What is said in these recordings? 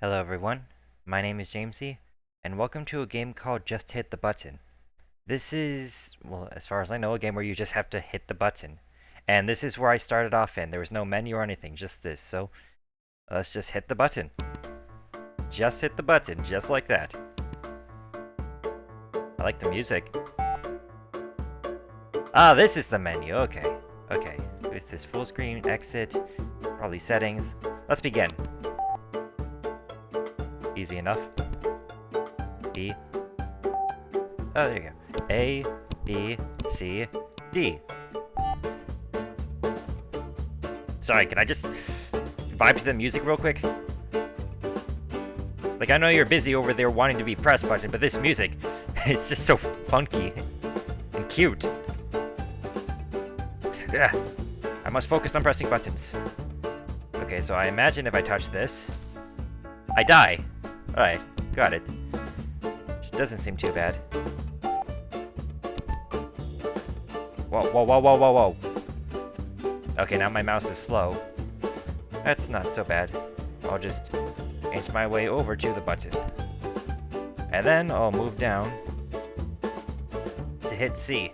Hello everyone, my name is Jamesy, and welcome to a game called Just Hit the Button. This is, well, as far as I know, a game where you just have to hit the button. And this is where I started off in. There was no menu or anything, just this. So, let's just hit the button. Just hit the button, just like that. I like the music. Ah, this is the menu, okay. Okay, so it's this full screen, exit, probably settings. Let's begin. Easy enough. B. Oh, there you go. A, B, C, D. Sorry, can I just vibe to the music real quick? Like, I know you're busy over there wanting to be press button, but this music, it's just so funky and cute. Yeah, I must focus on pressing buttons. Okay, so I imagine if I touch this, I die. Alright, got it. Doesn't seem too bad. Whoa, whoa, whoa, whoa, whoa, whoa. Okay, now my mouse is slow. That's not so bad. I'll just inch my way over to the button. And then I'll move down to hit C.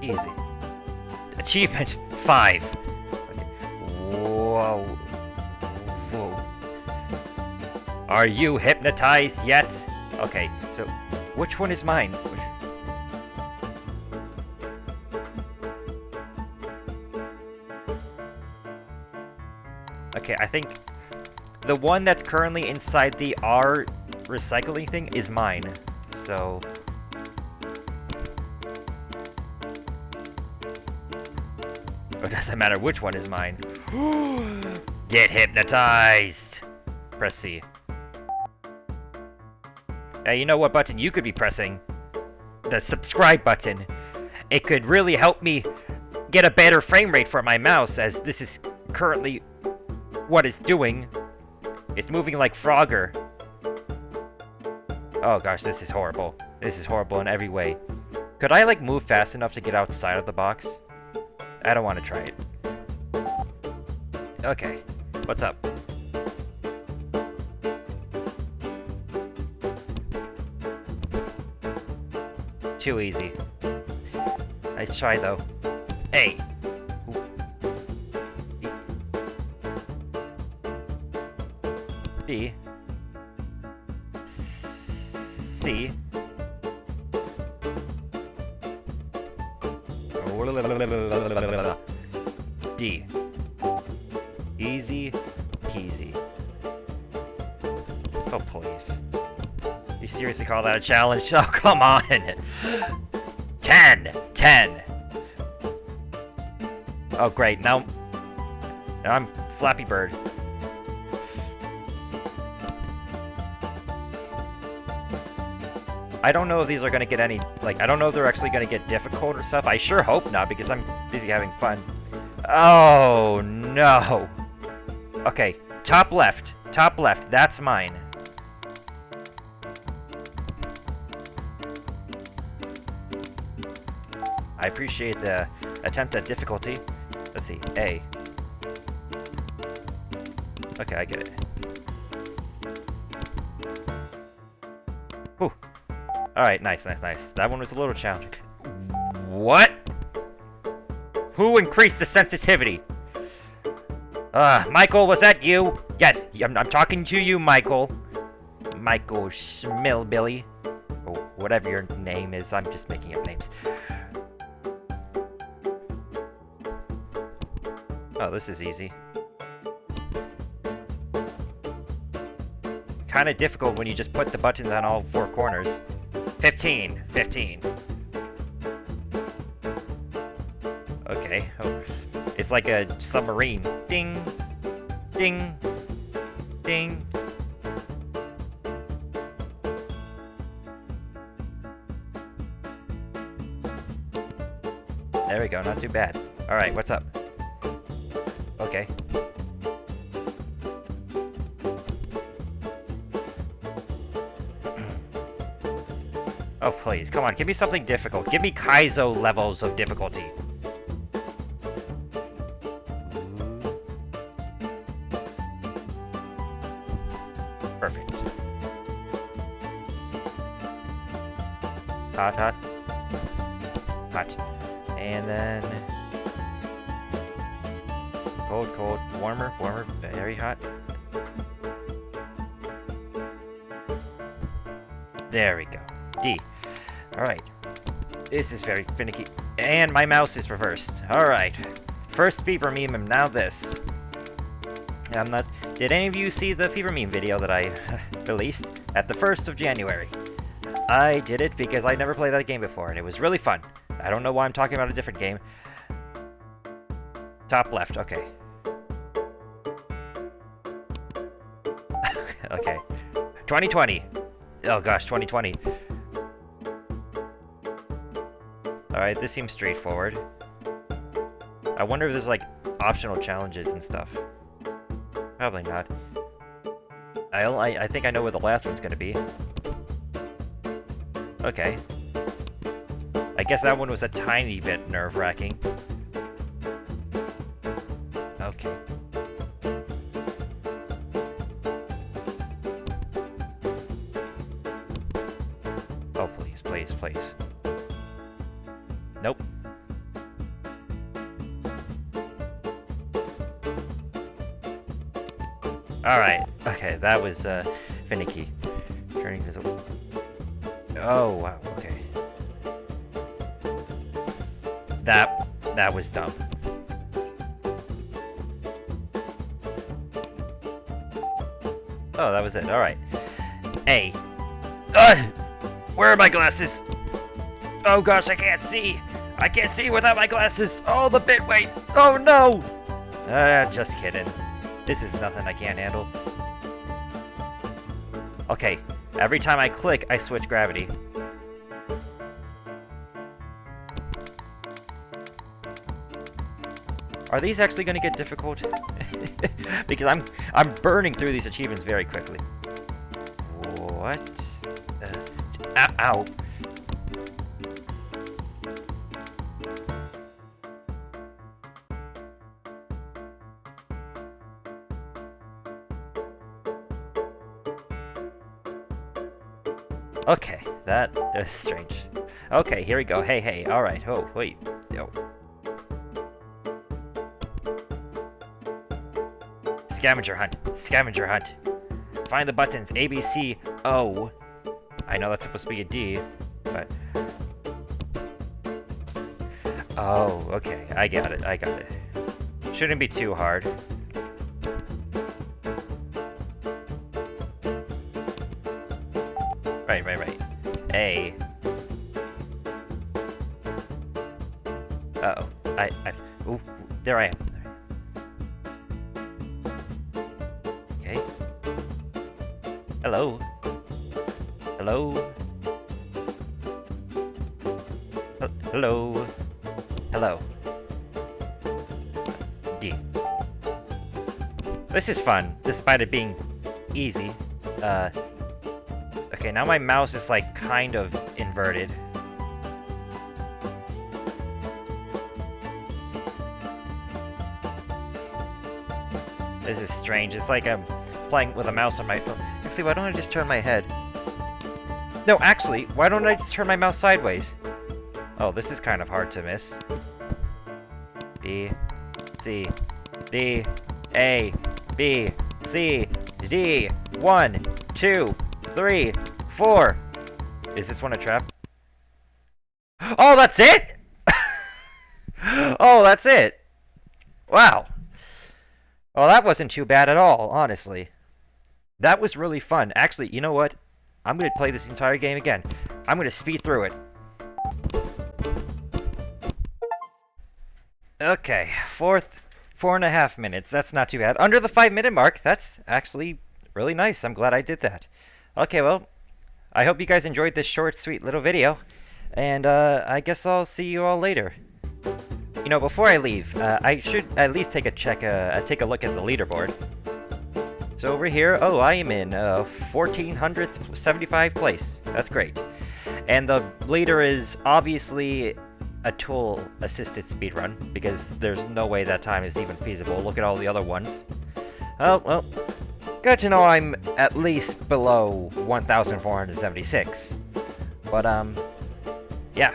Easy. Achievement 5. Okay. Whoa. Whoa. Are you hypnotized yet? Okay, so which one is mine? Okay, I think the one that's currently inside the R recycling thing is mine. So it doesn't matter which one is mine. Get hypnotized! Press C. You know what button you could be pressing? The subscribe button. It could really help me get a better frame rate for my mouse, as this is currently what it's doing. It's moving like Frogger. Oh gosh, this is horrible. This is horrible in every way. Could I, like, move fast enough to get outside of the box? I don't want to try it. Okay, what's up? Too easy. Nice try, though. A. B. C. D. Easy peasy. Oh, please. You seriously call that a challenge? Oh, come on! 10! 10! Oh, great. Now I'm Flappy Bird. I don't know if these are gonna get any, like, I don't know if they're actually gonna get difficult or stuff. I sure hope not, because I'm busy having fun. Oh, no. Okay, top left, that's mine. I appreciate the attempt at difficulty. Let's see, A. Okay, I get it. Whew. Alright, nice, nice, nice. That one was a little challenging. What? Who increased the sensitivity? Michael, was that you? Yes, I'm talking to you, Michael. Michael Schmillbilly. Or whatever your name is, I'm just making up names. Oh, this is easy. Kinda difficult when you just put the buttons on all four corners. 15. 15. Okay. Oh. It's like a submarine. Ding. Ding. Ding. There we go, not too bad. Alright, what's up? Okay. Oh, please. Come on, give me something difficult. Give me Kaizo levels of difficulty. hot, hot, hot. And then cold, cold, warmer, warmer, very hot. There we go. D. Alright. This is very finicky. And my mouse is reversed. Alright. First fever meme and now this. I'm not... Did any of you see the fever meme video that I released at the 1st of January? I did it because I never played that game before and it was really fun. I don't know why I'm talking about a different game. Top left, okay. Okay. 2020. Oh gosh, 2020. Alright, this seems straightforward. I wonder if there's like optional challenges and stuff. Probably not. I think I know where the last one's gonna be. Okay. I guess that one was a tiny bit nerve-wracking. Okay. Oh, please, please, please. Nope. Alright. Okay, that was, finicky. Turning this over. Oh, wow, okay. That was dumb. Oh, that was it. Alright. A. Where are my glasses? Oh gosh, I can't see! I can't see without my glasses! Oh, the bit weight! Oh no! Just kidding. This is nothing I can't handle. Okay, every time I click, I switch gravity. Are these actually gonna get difficult? Because I'm burning through these achievements very quickly. What? Ow. Okay, that is strange. Okay, here we go. Hey, hey, alright. Oh, wait. Yo. Scavenger hunt. Scavenger hunt. Find the buttons A, B, C, O. I know that's supposed to be a D, but... Oh, okay. I got it. I got it. Shouldn't be too hard. Right. A. Uh-oh. Ooh, there I am. Okay. Hello. Hello. Hello. Hello. D. This is fun, despite it being easy. Okay, now my mouse is like kind of inverted. This is strange. It's like I'm playing with a mouse on my phone. Actually, why don't I just turn my head? No, actually, why don't I just turn my mouse sideways? Oh, this is kind of hard to miss. B, C, D, A, B, C, D, 1, 2, 3, 4. Is this one a trap? Oh, that's it? Oh, that's it. Wow. Well, that wasn't too bad at all, honestly. That was really fun. Actually, you know what? I'm going to play this entire game again. I'm going to speed through it. Okay, 4.5 minutes. That's not too bad. Under the 5-minute mark. That's actually really nice. I'm glad I did that. Okay, well, I hope you guys enjoyed this short, sweet little video. And I guess I'll see you all later. You know, before I leave, I should at least take a look at the leaderboard. So over here, oh, I am in 1475th place. That's great. And the leader is obviously a tool-assisted speedrun, because there's no way that time is even feasible. Look at all the other ones. Oh, well, good to know I'm at least below 1,476. But, Yeah.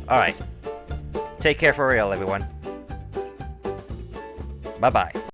Alright. Take care for real, everyone. Bye-bye.